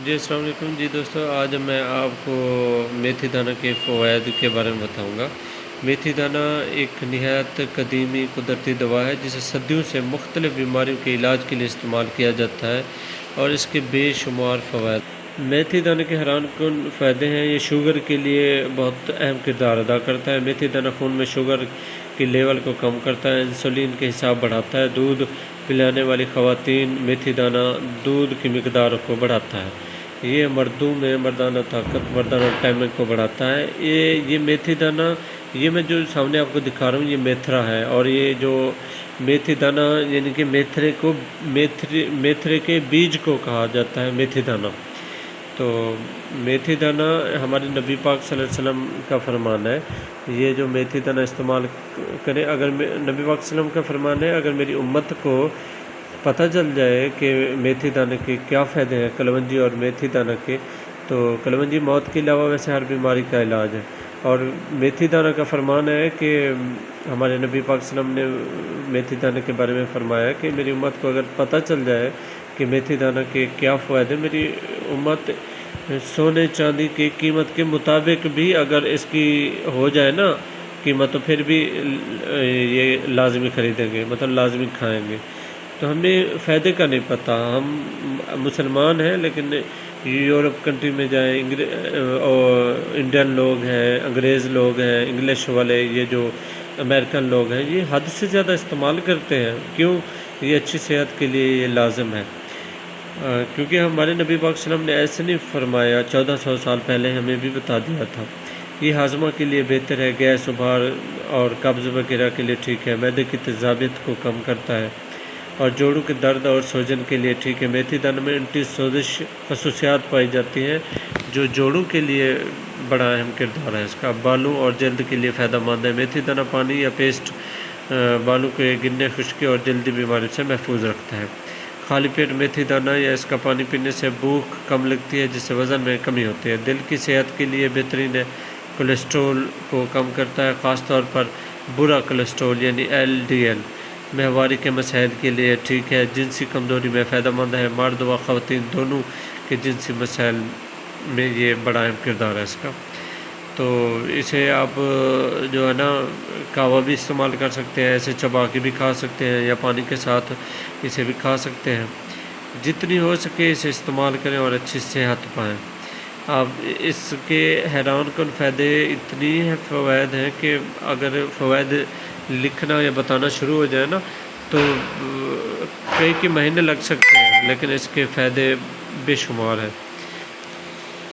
جی السلام علیکم جی دوستو، آج میں آپ کو میتھی دانہ کے فوائد کے بارے میں بتاؤں گا۔ میتھی دانہ ایک نہایت قدیمی قدرتی دوا ہے جسے صدیوں سے مختلف بیماریوں کے علاج کے لیے استعمال کیا جاتا ہے اور اس کے بے شمار فوائد۔ میتھی دانے کے حیران کن فائدے ہیں۔ یہ شوگر کے لیے بہت اہم کردار ادا کرتا ہے۔ میتھی دانہ خون میں شوگر کی لیول کو کم کرتا ہے، انسولین کے حساب بڑھاتا ہے۔ دودھ پلانے والی خواتین میتھی دانہ دودھ کی مقدار کو بڑھاتا ہے۔ یہ مردوں میں مردانہ طاقت، مردانہ ٹائمنگ کو بڑھاتا ہے۔ یہ میتھی دانہ، یہ میں جو سامنے آپ کو دکھا رہا ہوں، یہ میتھرا ہے، اور یہ جو میتھی دانہ یعنی کہ میتھرے کے بیج کو کہا جاتا ہے میتھی دانہ۔ تو میتھی دانہ ہمارے نبی پاک صلی اللہ علیہ وسلم کا فرمان ہے، یہ جو میتھی دانہ استعمال کرے، اگر نبی پاک صلی اللہ علیہ وسلم کا فرمان ہے، اگر میری امت کو پتہ چل جائے کہ میتھی دانے کے کیا فائدے ہیں، کلونجی اور میتھی دانہ کے، تو کلونجی موت کے علاوہ ویسے ہر بیماری کا علاج ہے، اور میتھی دانہ کا فرمان ہے کہ ہمارے نبی پاک صلی اللہ علیہ وسلم نے میتھی دانے کے بارے میں فرمایا کہ میری امت کو اگر پتہ چل جائے کہ میتھی دانہ کے کیا فوائد ہیں، میری امت سونے چاندی کی قیمت کے مطابق بھی اگر اس کی ہو جائے نا قیمت، تو پھر بھی یہ لازمی خریدیں گے، مطلب لازمی کھائیں گے۔ تو ہمیں فائدے کا نہیں پتہ، ہم مسلمان ہیں لیکن یورپ کنٹری میں جائیں، اور انڈین لوگ ہیں، انگریز لوگ ہیں، انگلش والے، یہ جو امریکن لوگ ہیں، یہ حد سے زیادہ استعمال کرتے ہیں۔ کیوں؟ یہ اچھی صحت کے لیے یہ لازم ہے، کیونکہ ہمارے نبی پاک صلی اللہ علیہ وسلم نے ایسے نہیں فرمایا، 1400 سال پہلے ہمیں بھی بتا دیا تھا۔ یہ ہاضمہ کے لیے بہتر ہے، گیس، ابھار اور قبض وغیرہ کے لیے ٹھیک ہے، معدے کی تیزابیت کو کم کرتا ہے، اور جوڑوں کے درد اور سوجن کے لیے ٹھیک ہے۔ میتھی دانہ میں اینٹی سوزش خصوصیات پائی جاتی ہیں جو جوڑوں کے لیے بڑا اہم کردار ہے اس کا۔ بالوں اور جلد کے لیے فائدہ مند ہے۔ میتھی دانہ پانی یا پیسٹ بالوں کے گرنے، خشکی اور جلدی بیماریوں سے محفوظ رکھتا ہے۔ خالی پیٹ میتھی دانہ یا اس کا پانی پینے سے بھوک کم لگتی ہے، جس سے وزن میں کمی ہوتی ہے۔ دل کی صحت کے لیے بہترین ہے، کولیسٹرول کو کم کرتا ہے، خاص طور پر برا کولیسٹرول یعنی LDL۔ ماہواری کے مسائل کے لیے ٹھیک ہے، جنسی کمزوری میں فائدہ مند ہے، مرد و خواتین دونوں کے جنسی مسائل میں یہ بڑا اہم کردار ہے اس کا۔ تو اسے آپ جو ہے نا کہوہ بھی استعمال کر سکتے ہیں، ایسے چبا کے بھی کھا سکتے ہیں، یا پانی کے ساتھ اسے بھی کھا سکتے ہیں۔ جتنی ہو سکے اسے استعمال کریں اور اچھی صحت پائیں۔ آپ اس کے حیران کن فائدے اتنی ہیں، فوائد ہیں کہ اگر فوائد لکھنا یا بتانا شروع ہو جائے نا تو کئی مہینے لگ سکتے ہیں، لیکن اس کے فائدے بے شمار ہیں۔